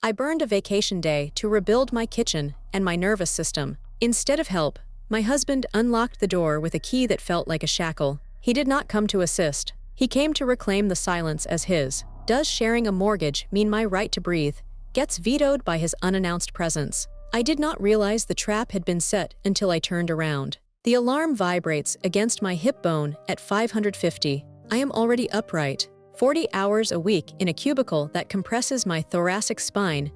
I burned a vacation day to rebuild my kitchen and my nervous system. Instead of help, my husband unlocked the door with a key that felt like a shackle. He did not come to assist. He came to reclaim the silence as his. Does sharing a mortgage mean my right to breathe? Gets vetoed by his unannounced presence. I did not realize the trap had been set until I turned around. The alarm vibrates against my hip bone at 550. I am already upright. 40 hours a week in a cubicle that compresses my thoracic spine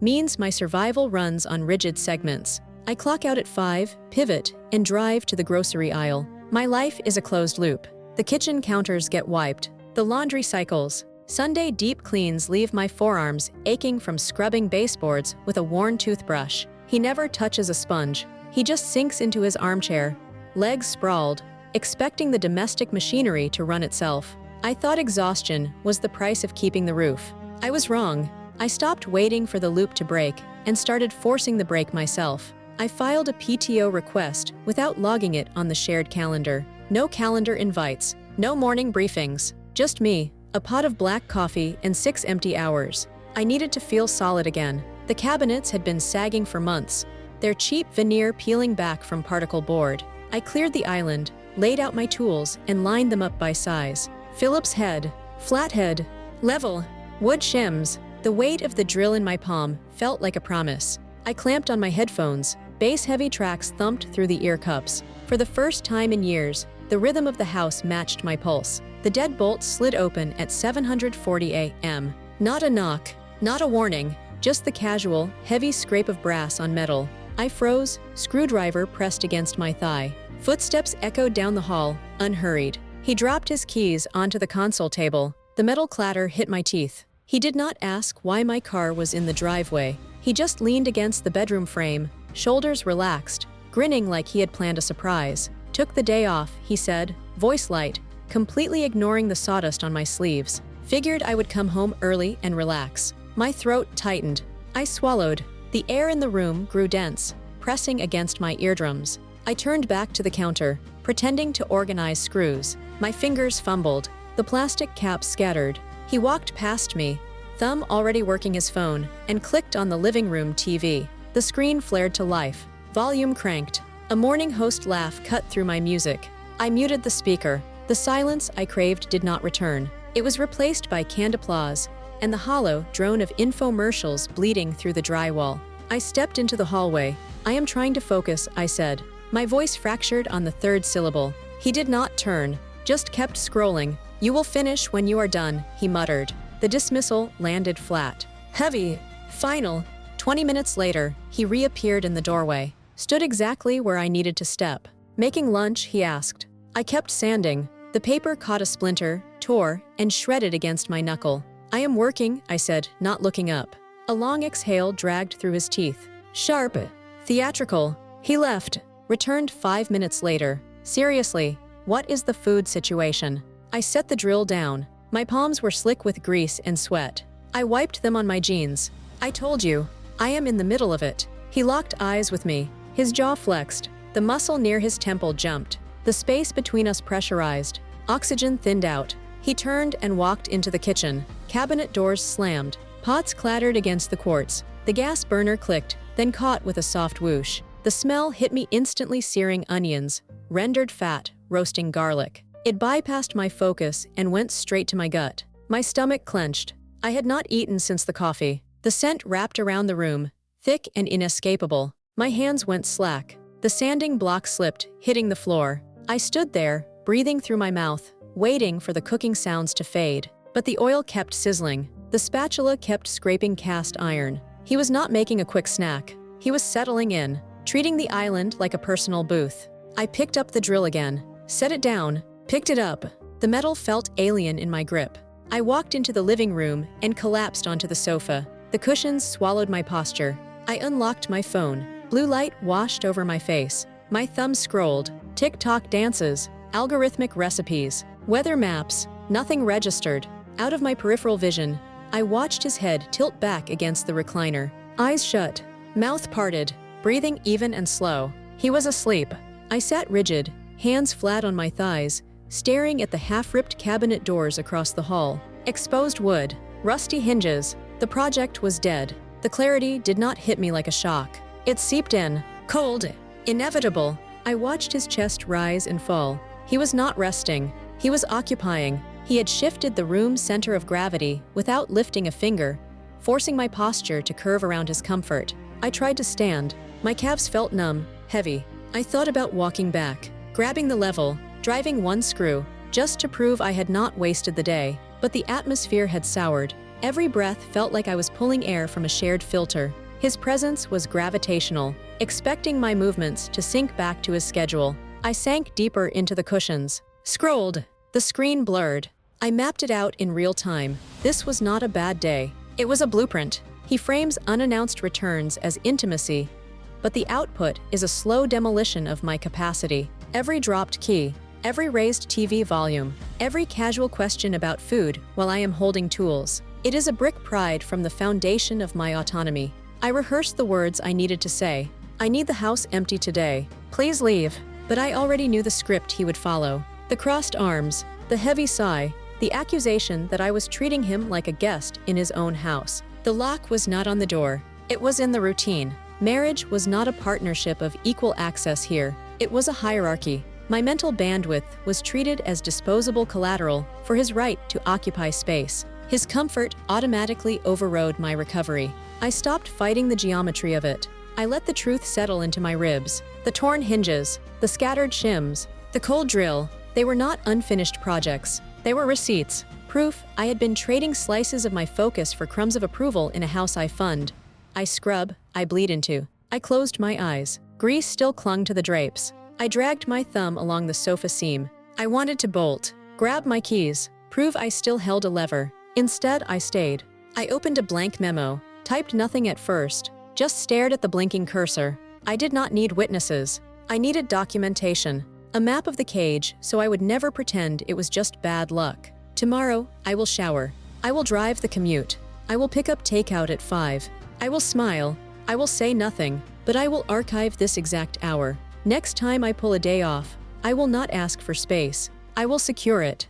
means my survival runs on rigid segments. I clock out at 5, pivot, and drive to the grocery aisle. My life is a closed loop. The kitchen counters get wiped. The laundry cycles. Sunday deep cleans leave my forearms aching from scrubbing baseboards with a worn toothbrush. He never touches a sponge. He just sinks into his armchair, legs sprawled, expecting the domestic machinery to run itself. I thought exhaustion was the price of keeping the roof. I was wrong. I stopped waiting for the loop to break and started forcing the break myself. I filed a PTO request without logging it on the shared calendar. No calendar invites, no morning briefings, just me, a pot of black coffee, and 6 empty hours. I needed to feel solid again. The cabinets had been sagging for months, their cheap veneer peeling back from particle board. I cleared the island, laid out my tools, and lined them up by size. Phillips head, flathead, level, wood shims. The weight of the drill in my palm felt like a promise. I clamped on my headphones. Bass-heavy tracks thumped through the ear cups. For the first time in years, the rhythm of the house matched my pulse. The deadbolt slid open at 7:40 a.m. Not a knock, not a warning, just the casual, heavy scrape of brass on metal. I froze, screwdriver pressed against my thigh. Footsteps echoed down the hall, unhurried. He dropped his keys onto the console table. The metal clatter hit my teeth. He did not ask why my car was in the driveway. He just leaned against the bedroom frame, shoulders relaxed, grinning like he had planned a surprise. Took the day off, he said, voice light, completely ignoring the sawdust on my sleeves. Figured I would come home early and relax. My throat tightened. I swallowed. The air in the room grew dense, pressing against my eardrums. I turned back to the counter, pretending to organize screws. My fingers fumbled. The plastic caps scattered. He walked past me, thumb already working his phone, and clicked on the living room TV. The screen flared to life. Volume cranked. A morning host laugh cut through my music. I muted the speaker. The silence I craved did not return. It was replaced by canned applause and the hollow drone of infomercials bleeding through the drywall. I stepped into the hallway. I am trying to focus, I said. My voice fractured on the third syllable. He did not turn, just kept scrolling. You will finish when you are done, he muttered. The dismissal landed flat. Heavy. Final. 20 minutes later, he reappeared in the doorway. Stood exactly where I needed to step. Making lunch, he asked. I kept sanding. The paper caught a splinter, tore, and shredded against my knuckle. I am working, I said, not looking up. A long exhale dragged through his teeth. Sharp. Theatrical. He left. Returned 5 minutes later. Seriously, what is the food situation? I set the drill down. My palms were slick with grease and sweat. I wiped them on my jeans. I told you, I am in the middle of it. He locked eyes with me. His jaw flexed. The muscle near his temple jumped. The space between us pressurized. Oxygen thinned out. He turned and walked into the kitchen. Cabinet doors slammed. Pots clattered against the quartz. The gas burner clicked, then caught with a soft whoosh. The smell hit me instantly, searing onions, rendered fat, roasting garlic. It bypassed my focus and went straight to my gut. My stomach clenched. I had not eaten since the coffee. The scent wrapped around the room, thick and inescapable. My hands went slack. The sanding block slipped, hitting the floor. I stood there, breathing through my mouth, waiting for the cooking sounds to fade. But the oil kept sizzling. The spatula kept scraping cast iron. He was not making a quick snack. He was settling in, treating the island like a personal booth. I picked up the drill again, set it down, picked it up. The metal felt alien in my grip. I walked into the living room and collapsed onto the sofa. The cushions swallowed my posture. I unlocked my phone. Blue light washed over my face. My thumb scrolled. TikTok dances, algorithmic recipes, weather maps, nothing registered. Out of my peripheral vision, I watched his head tilt back against the recliner. Eyes shut, mouth parted, breathing even and slow. He was asleep. I sat rigid, hands flat on my thighs, staring at the half-ripped cabinet doors across the hall. Exposed wood, rusty hinges. The project was dead. The clarity did not hit me like a shock. It seeped in, cold, inevitable. I watched his chest rise and fall. He was not resting. He was occupying. He had shifted the room's center of gravity without lifting a finger, forcing my posture to curve around his comfort. I tried to stand. My calves felt numb, heavy. I thought about walking back, grabbing the level, driving one screw, just to prove I had not wasted the day. But the atmosphere had soured. Every breath felt like I was pulling air from a shared filter. His presence was gravitational, expecting my movements to sink back to his schedule. I sank deeper into the cushions. Scrolled. The screen blurred. I mapped it out in real time. This was not a bad day. It was a blueprint. He frames unannounced returns as intimacy, but the output is a slow demolition of my capacity. Every dropped key, every raised TV volume, every casual question about food while I am holding tools. It is a brick pried from the foundation of my autonomy. I rehearsed the words I needed to say. I need the house empty today. Please leave. But I already knew the script he would follow. The crossed arms, the heavy sigh, the accusation that I was treating him like a guest in his own house. The lock was not on the door. It was in the routine. Marriage was not a partnership of equal access here. It was a hierarchy. My mental bandwidth was treated as disposable collateral for his right to occupy space. His comfort automatically overrode my recovery. I stopped fighting the geometry of it. I let the truth settle into my ribs. The torn hinges, the scattered shims, the cold drill, they were not unfinished projects. They were receipts, proof I had been trading slices of my focus for crumbs of approval in a house I fund. I scrub, I bleed into. I closed my eyes. Grease still clung to the drapes. I dragged my thumb along the sofa seam. I wanted to bolt, grab my keys, prove I still held a lever. Instead, I stayed. I opened a blank memo, typed nothing at first, just stared at the blinking cursor. I did not need witnesses. I needed documentation. A map of the cage so I would never pretend it was just bad luck. Tomorrow, I will shower. I will drive the commute. I will pick up takeout at 5. I will smile. I will say nothing, but I will archive this exact hour. Next time I pull a day off, I will not ask for space. I will secure it.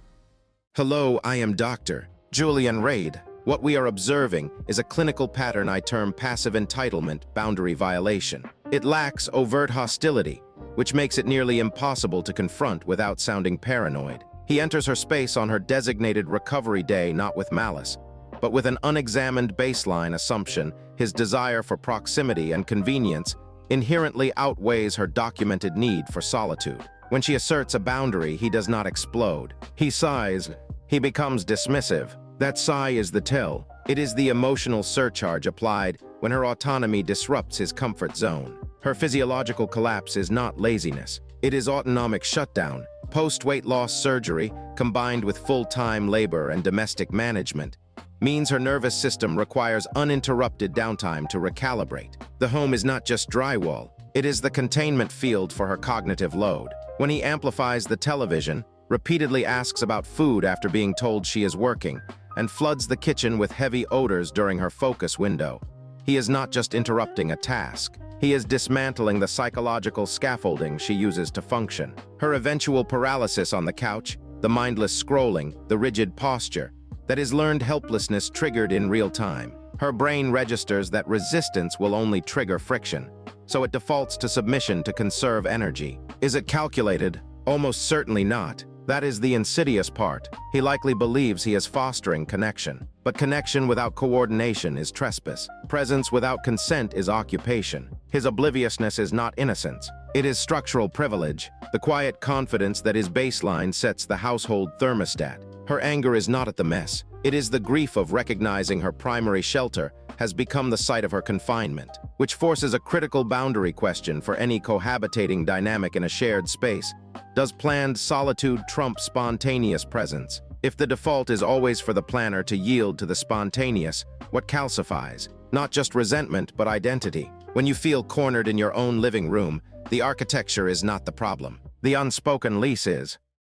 Hello, I am Dr. Julian Reed. What we are observing is a clinical pattern I term passive entitlement boundary violation. It lacks overt hostility, which makes it nearly impossible to confront without sounding paranoid. He enters her space on her designated recovery day not with malice, but with an unexamined baseline assumption his desire for proximity and convenience inherently outweighs her documented need for solitude. When she asserts a boundary, he does not explode. He sighs. He becomes dismissive. That sigh is the tell. It is the emotional surcharge applied when her autonomy disrupts his comfort zone. Her physiological collapse is not laziness. It is autonomic shutdown. Post-weight loss surgery, combined with full-time labor and domestic management, means her nervous system requires uninterrupted downtime to recalibrate. The home is not just drywall. It is the containment field for her cognitive load. When he amplifies the television, repeatedly asks about food after being told she is working, and floods the kitchen with heavy odors during her focus window, he is not just interrupting a task. He is dismantling the psychological scaffolding she uses to function. Her eventual paralysis on the couch, the mindless scrolling, the rigid posture, that is learned helplessness triggered in real time. Her brain registers that resistance will only trigger friction, so it defaults to submission to conserve energy. Is it calculated? Almost certainly not. That is the insidious part. He likely believes he is fostering connection. But connection without coordination is trespass. Presence without consent is occupation. His obliviousness is not innocence. It is structural privilege, the quiet confidence that his baseline sets the household thermostat. Her anger is not at the mess. It is the grief of recognizing her primary shelter has become the site of her confinement, which forces a critical boundary question for any cohabitating dynamic in a shared space. Does planned solitude trump spontaneous presence? If the default is always for the planner to yield to the spontaneous, what calcifies? Not just resentment, but identity. When you feel cornered in your own living room, the architecture is not the problem. The unspoken lease is.